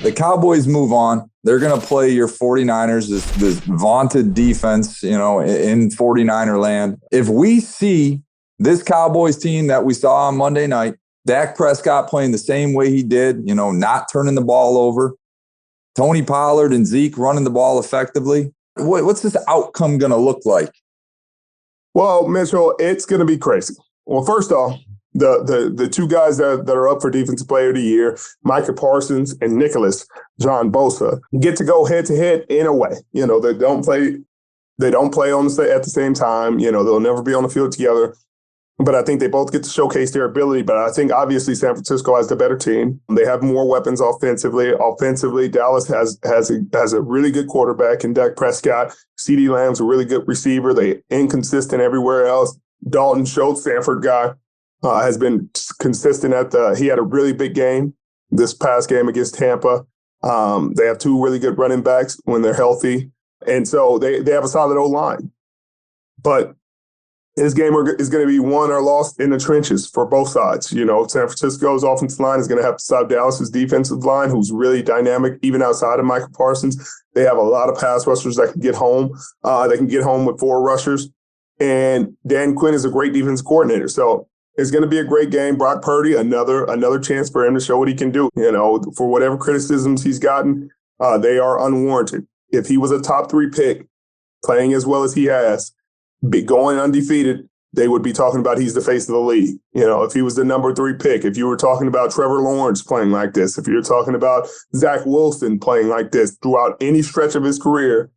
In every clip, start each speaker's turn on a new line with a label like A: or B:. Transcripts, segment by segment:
A: The Cowboys move on. They're going to play your 49ers, this vaunted defense, in 49er land. If we see this Cowboys team that we saw on Monday night, Dak Prescott playing the same way he did, not turning the ball over, Tony Pollard and Zeke running the ball effectively, what's this outcome going to look like?
B: Well, Mitchell, it's going to be crazy. Well, first off, the two guys that are up for Defensive Player of the Year, Micah Parsons and Nick Bosa, get to go head to head in a way. They don't play at the same time. They'll never be on the field together. But I think they both get to showcase their ability. But I think obviously San Francisco has the better team. They have more weapons offensively. Offensively, Dallas has a really good quarterback in Dak Prescott. CeeDee Lamb's a really good receiver. They inconsistent everywhere else. Dalton Schultz, Stanford guy, has been consistent he had a really big game this past game against Tampa. They have two really good running backs when they're healthy. And so they have a solid O-line. But this game is going to be won or lost in the trenches for both sides. San Francisco's offensive line is going to have to stop Dallas's defensive line, who's really dynamic, even outside of Micah Parsons. They have a lot of pass rushers that can get home. They can get home with four rushers. And Dan Quinn is a great defense coordinator. So it's going to be a great game. Brock Purdy, another chance for him to show what he can do. For whatever criticisms he's gotten, they are unwarranted. If he was a top 3 pick, playing as well as he has, going undefeated, they would be talking about he's the face of the league. If he was the number 3 pick, if you were talking about Trevor Lawrence playing like this, if you're talking about Zach Wilson playing like this throughout any stretch of his career,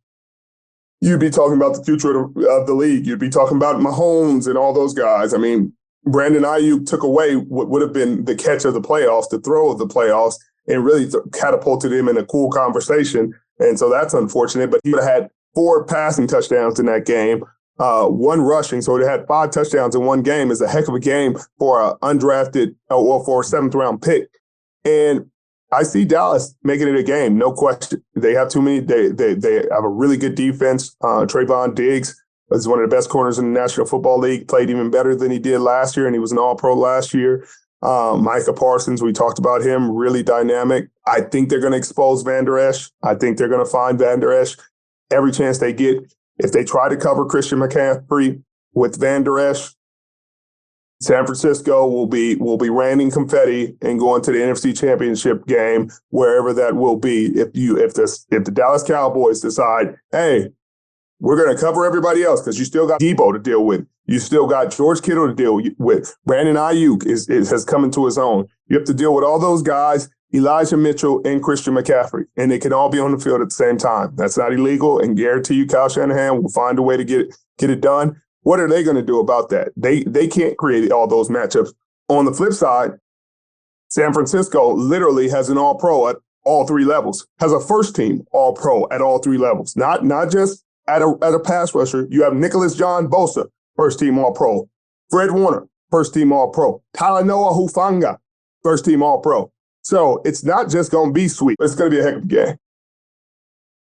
B: you'd be talking about the future of the league. You'd be talking about Mahomes and all those guys. I mean, Brandon Ayuk took away what would have been the catch of the playoffs, the throw of the playoffs, and really catapulted him in a cool conversation. And so that's unfortunate. But he would have had 4 passing touchdowns in that game. 1 rushing, so it had 5 touchdowns in one game. Is a heck of a game for an undrafted or for a 7th-round pick. And I see Dallas making it a game, no question. They have too many. They have a really good defense. Trayvon Diggs is one of the best corners in the National Football League. Played even better than he did last year, and he was an All-Pro last year. Micah Parsons, we talked about him, really dynamic. I think they're going to expose Van Der Esch. I think they're going to find Van Der Esch every chance they get. If they try to cover Christian McCaffrey with Van Der Esch, San Francisco will be raining confetti and going to the NFC Championship game, wherever that will be. If the Dallas Cowboys decide, hey, we're going to cover everybody else because you still got Daboll to deal with. You still got George Kittle to deal with. Brandon Ayuk has come into his own. You have to deal with all those guys, Elijah Mitchell and Christian McCaffrey, and they can all be on the field at the same time. That's not illegal, and guarantee you Kyle Shanahan will find a way to get it done. What are they going to do about that? They can't create all those matchups. On the flip side, San Francisco literally has an all-pro at all 3 levels, has a first-team all-pro at all 3 levels, not just at a pass rusher. You have John Bosa, first-team all-pro. Fred Warner, first-team all-pro. Talanoa Hufanga, first-team all-pro. So it's not just going to be sweet. It's going to be a heck of a game.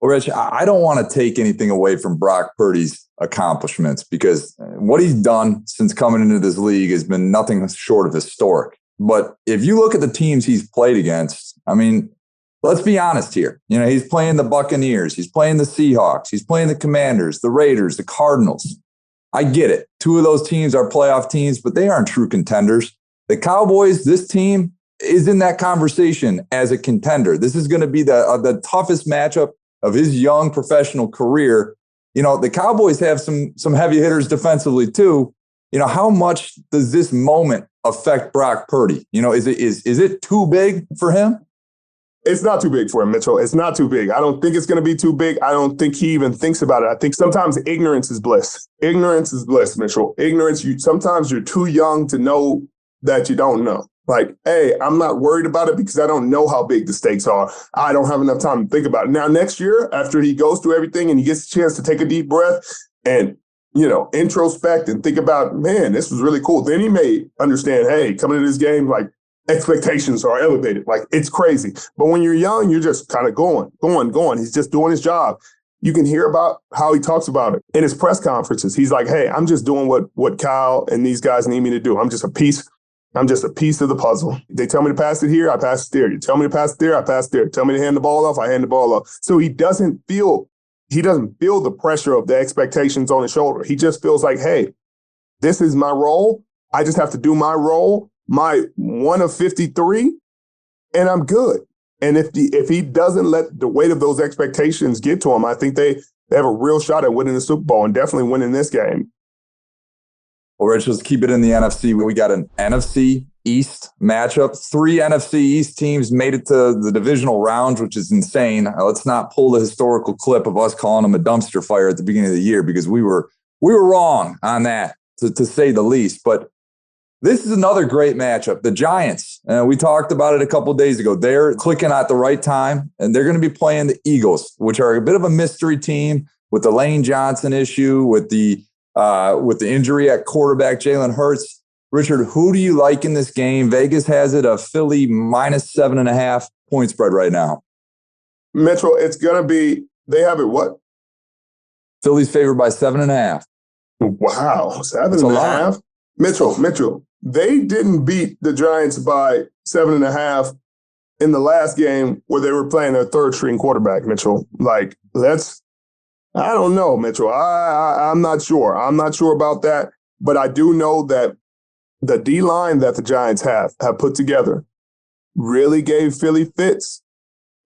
A: Well, Rich, I don't want to take anything away from Brock Purdy's accomplishments because what he's done since coming into this league has been nothing short of historic. But if you look at the teams he's played against, I mean, let's be honest here. He's playing the Buccaneers. He's playing the Seahawks. He's playing the Commanders, the Raiders, the Cardinals. I get it. 2 of those teams are playoff teams, but they aren't true contenders. The Cowboys, this team, is in that conversation as a contender. This is going to be the toughest matchup of his young professional career. The Cowboys have some heavy hitters defensively too. How much does this moment affect Brock Purdy? Is it too big for him?
B: It's not too big for him, Mitchell. It's not too big. I don't think it's going to be too big. I don't think he even thinks about it. I think sometimes ignorance is bliss. Ignorance is bliss, Mitchell. Sometimes you're too young to know that you don't know. Like, hey, I'm not worried about it because I don't know how big the stakes are. I don't have enough time to think about it. Now, next year, after he goes through everything and he gets a chance to take a deep breath and, introspect and think about, man, this was really cool. Then he may understand, hey, coming into this game, like, expectations are elevated. Like, it's crazy. But when you're young, you're just kind of going. He's just doing his job. You can hear about how he talks about it in his press conferences. He's like, hey, I'm just doing what Kyle and these guys need me to do. I'm just a piece I'm just a piece of the puzzle. They tell me to pass it here, I pass it there. You tell me to pass it there, I pass it there. Tell me to hand the ball off, I hand the ball off. So he doesn't feel the pressure of the expectations on his shoulder. He just feels like, hey, this is my role. I just have to do my role, my 1 of 53, and I'm good. And if he doesn't let the weight of those expectations get to him, I think they have a real shot at winning the Super Bowl and definitely winning this game.
A: Well, Rich, let's keep it in the NFC. We got an NFC East matchup. 3 NFC East teams made it to the divisional round, which is insane. Let's not pull the historical clip of us calling them a dumpster fire at the beginning of the year, because we were wrong on that, to say the least. But this is another great matchup. The Giants, we talked about it a couple of days ago. They're clicking at the right time, and they're going to be playing the Eagles, which are a bit of a mystery team with the Lane Johnson issue, with the injury at quarterback, Jalen Hurts. Richard, who do you like in this game? Vegas has it a Philly minus 7.5 point spread right now.
B: Mitchell, it's going to be, they have it what?
A: Philly's favored by 7.5.
B: Wow, 7.5? Mitchell, they didn't beat the Giants by 7.5 in the last game where they were playing their third string quarterback, Mitchell. I don't know, Mitchell. I'm not sure. I'm not sure about that. But I do know that the D-line that the Giants have put together really gave Philly fits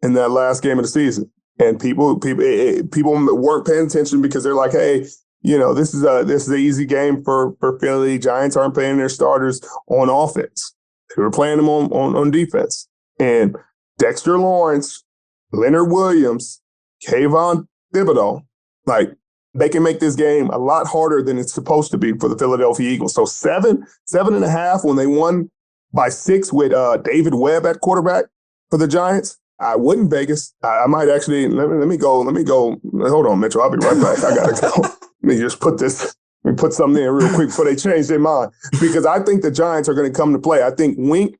B: in that last game of the season. And people weren't paying attention because they're like, hey, this is an easy game for Philly. Giants aren't playing their starters on offense. They were playing them on defense. And Dexter Lawrence, Leonard Williams, Kayvon Thibodeau, they can make this game a lot harder than it's supposed to be for the Philadelphia Eagles. So 7.5 when they won by 6 with David Webb at quarterback for the Giants. I wouldn't Vegas. I might actually let me go. Hold on, Mitchell. I'll be right back. I gotta go. Let me just put something in real quick before they change their mind, because I think the Giants are going to come to play. I think Wink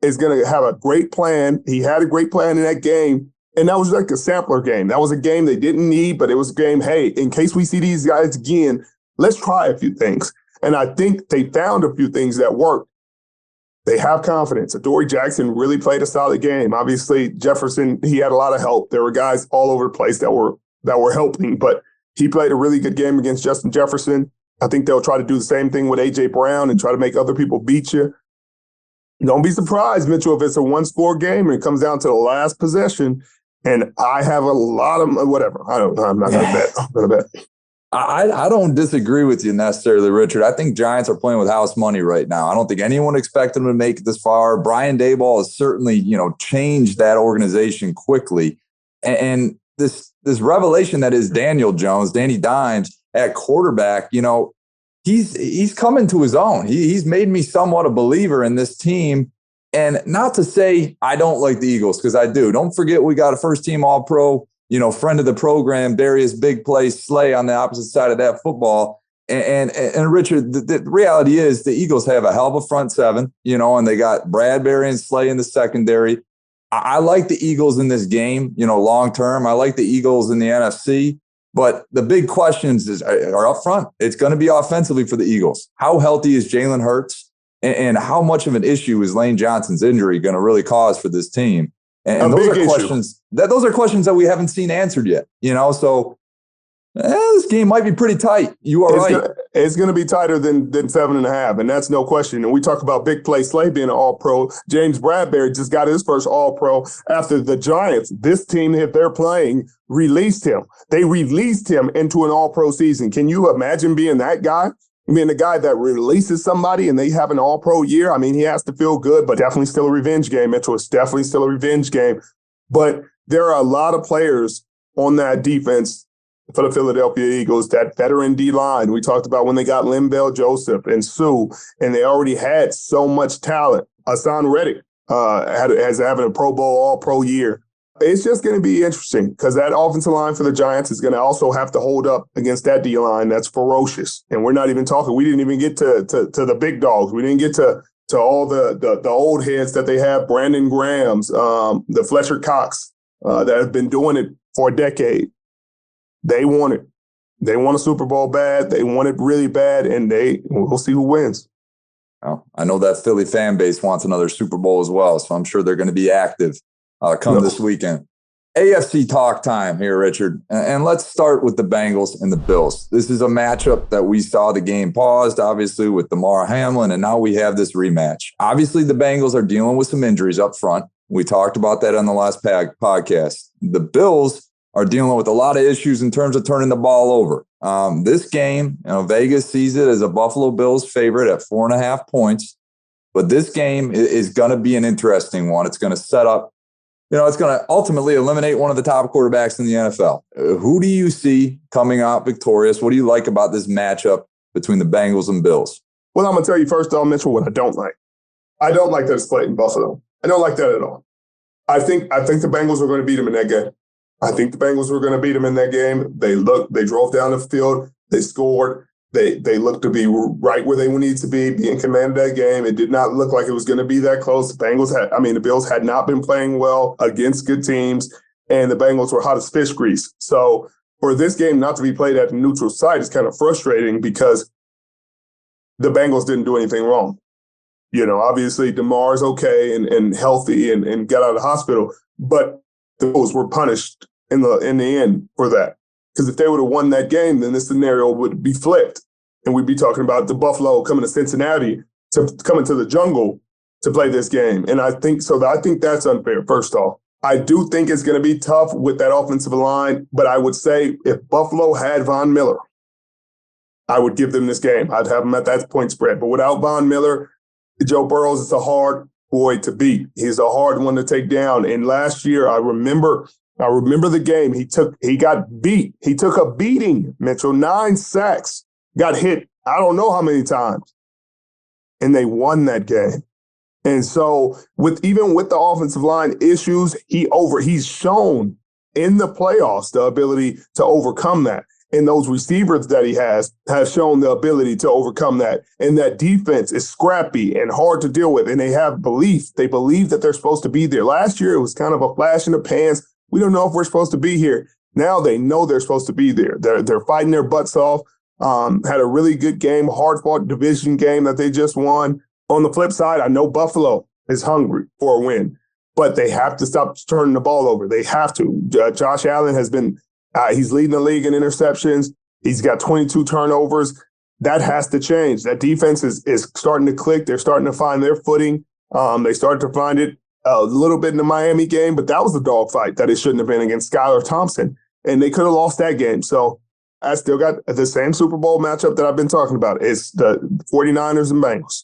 B: is going to have a great plan. He had a great plan in that game. And that was like a sampler game. That was a game they didn't need, but it was a game, hey, in case we see these guys again, let's try a few things. And I think they found a few things that worked. They have confidence. Adoree Jackson really played a solid game. Obviously, Jefferson, he had a lot of help. There were guys all over the place that were helping, but he played a really good game against Justin Jefferson. I think they'll try to do the same thing with A.J. Brown and try to make other people beat you. Don't be surprised, Mitchell, if it's a one-score game and it comes down to the last possession. And I have a lot of whatever. I'm not going to bet.
A: I don't disagree with you necessarily, Richard. I think Giants are playing with house money right now. I don't think anyone expected them to make it this far. Brian Daboll has certainly, changed that organization quickly. And this revelation that is Danny Dimes at quarterback, he's coming to his own. He's made me somewhat a believer in this team. And not to say I don't like the Eagles, because I do. Don't forget we got a first-team All-Pro, friend of the program, Darius Big Play Slay on the opposite side of that football. And Richard, the reality is the Eagles have a hell of a front seven, and they got Bradbury and Slay in the secondary. I like the Eagles in this game, long-term. I like the Eagles in the NFC. But the big questions are up front. It's going to be offensively for the Eagles. How healthy is Jalen Hurts? And how much of an issue is Lane Johnson's injury going to really cause for this team? And those are questions that we haven't seen answered yet. So this game might be pretty tight. You are right.
B: It's going to be tighter than 7.5, and that's no question. And we talk about Big Play Slay being an All-Pro. James Bradbury just got his first All-Pro after the Giants. This team, if they're playing, released him. They released him into an All-Pro season. Can you imagine being that guy? I mean, the guy that releases somebody and they have an all-pro year, I mean, he has to feel good, but definitely still a revenge game, Mitchell. It's definitely still a revenge game. But there are a lot of players on that defense for the Philadelphia Eagles, that veteran D-line. We talked about when they got Linval Joseph and Sue, and they already had so much talent. Hassan Reddick has having a Pro Bowl, all-pro year. It's just going to be interesting because that offensive line for the Giants is going to also have to hold up against that D-line that's ferocious. And we're not even talking. We didn't even get to the big dogs. We didn't get to all the old heads that they have, Brandon Grahams, the Fletcher Cox that have been doing it for a decade. They want it. They want a Super Bowl bad. They want it really bad, and we'll see who wins.
A: Well, I know that Philly fan base wants another Super Bowl as well, so I'm sure they're going to be active come this weekend. AFC talk time here, Richard. And let's start with the Bengals and the Bills. This is a matchup that we saw the game paused, obviously, with Damar Hamlin, and now we have this rematch. Obviously, the Bengals are dealing with some injuries up front. We talked about that on the last podcast. The Bills are dealing with a lot of issues in terms of turning the ball over. This game, Vegas sees it as a Buffalo Bills favorite at 4.5 points. But this game is going to be an interesting one. It's going to set up, it's going to ultimately eliminate one of the top quarterbacks in the NFL. Who do you see coming out victorious? What do you like about this matchup between the Bengals and Bills?
B: Well, I'm going to tell you first, Mitchell, what I don't like. I don't like that it's played in Buffalo. I don't like that at all. I think the Bengals are going to beat them in that game. I think the Bengals were going to beat them in that game. They drove down the field, they scored, they looked to be right where they needed to be in command of that game. It did not look like it was going to be that close. The Bills had not been playing well against good teams, and the Bengals were hot as fish grease. So for this game not to be played at a neutral site is kind of frustrating because the Bengals didn't do anything wrong. Obviously DeMar's okay and healthy and got out of the hospital, but the Bills were punished in the end for that. Because if they would have won that game, then this scenario would be flipped. And we'd be talking about the Buffalo coming to Cincinnati to come into the jungle to play this game. And I think that's unfair, first off. I do think it's going to be tough with that offensive line, but I would say if Buffalo had Von Miller, I would give them this game. I'd have them at that point spread. But without Von Miller, Joe Burrow is a hard boy to beat. He's a hard one to take down. And last year, I remember the game. He got beat. He took a beating, Mitchell, 9 sacks, got hit I don't know how many times. And they won that game. And so even with the offensive line issues, he's shown in the playoffs the ability to overcome that. And those receivers that he has have shown the ability to overcome that. And that defense is scrappy and hard to deal with. And they have belief. They believe that they're supposed to be there. Last year, it was kind of a flash in the pans. We don't know if we're supposed to be here. Now they know they're supposed to be there. They're fighting their butts off. Had a really good game, hard-fought division game that they just won. On the flip side, I know Buffalo is hungry for a win, but they have to stop turning the ball over. They have to. Josh Allen has been he's leading the league in interceptions. He's got 22 turnovers. That has to change. That defense is starting to click. They're starting to find their footing. They started to find it a little bit in the Miami game, but that was a dogfight that it shouldn't have been against Skylar Thompson, and they could have lost that game. So I still got the same Super Bowl matchup that I've been talking about. It's the 49ers and Bengals.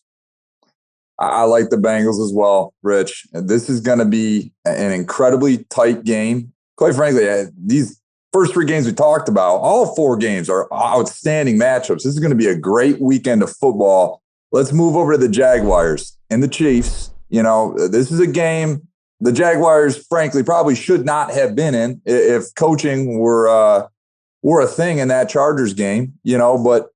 A: I like the Bengals as well, Rich. This is going to be an incredibly tight game. Quite frankly, these first 3 games we talked about, all 4 games are outstanding matchups. This is going to be a great weekend of football. Let's move over to the Jaguars and the Chiefs. This is a game the Jaguars, frankly, probably should not have been in if coaching were a thing in that Chargers game, but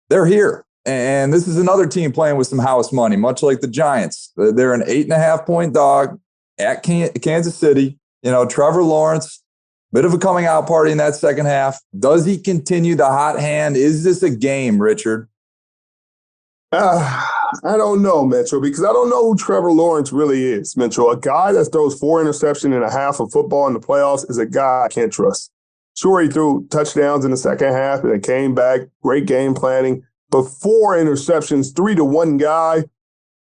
A: they're here. And this is another team playing with some house money, much like the Giants. They're an 8.5-point dog at Kansas City. Trevor Lawrence, bit of a coming out party in that second half. Does he continue the hot hand? Is this a game, Richard?
B: I don't know, Mitchell, because I don't know who Trevor Lawrence really is, Mitchell. A guy that throws 4 interceptions and a half of football in the playoffs is a guy I can't trust. Sure, he threw touchdowns in the second half and it came back. Great game planning. But 4 interceptions, 3 to 1 guy,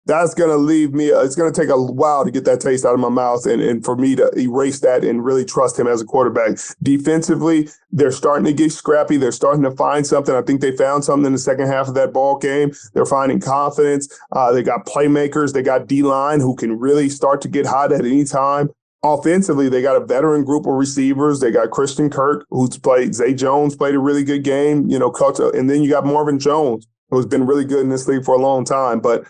B: that's going to leave me. It's going to take a while to get that taste out of my mouth and for me to erase that and really trust him as a quarterback. Defensively, they're starting to get scrappy. They're starting to find something. I think they found something in the second half of that ball game. They're finding confidence. They got playmakers. They got D-line who can really start to get hot at any time. Offensively, they got a veteran group of receivers. They got Christian Kirk, who's played. Zay Jones played a really good game, and then you got Marvin Jones, who's been really good in this league for a long time. But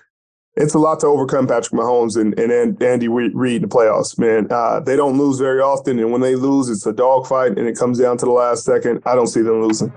B: it's a lot to overcome Patrick Mahomes and Andy Reid in the playoffs, man. They don't lose very often, and when they lose, it's a dogfight, and it comes down to the last second. I don't see them losing.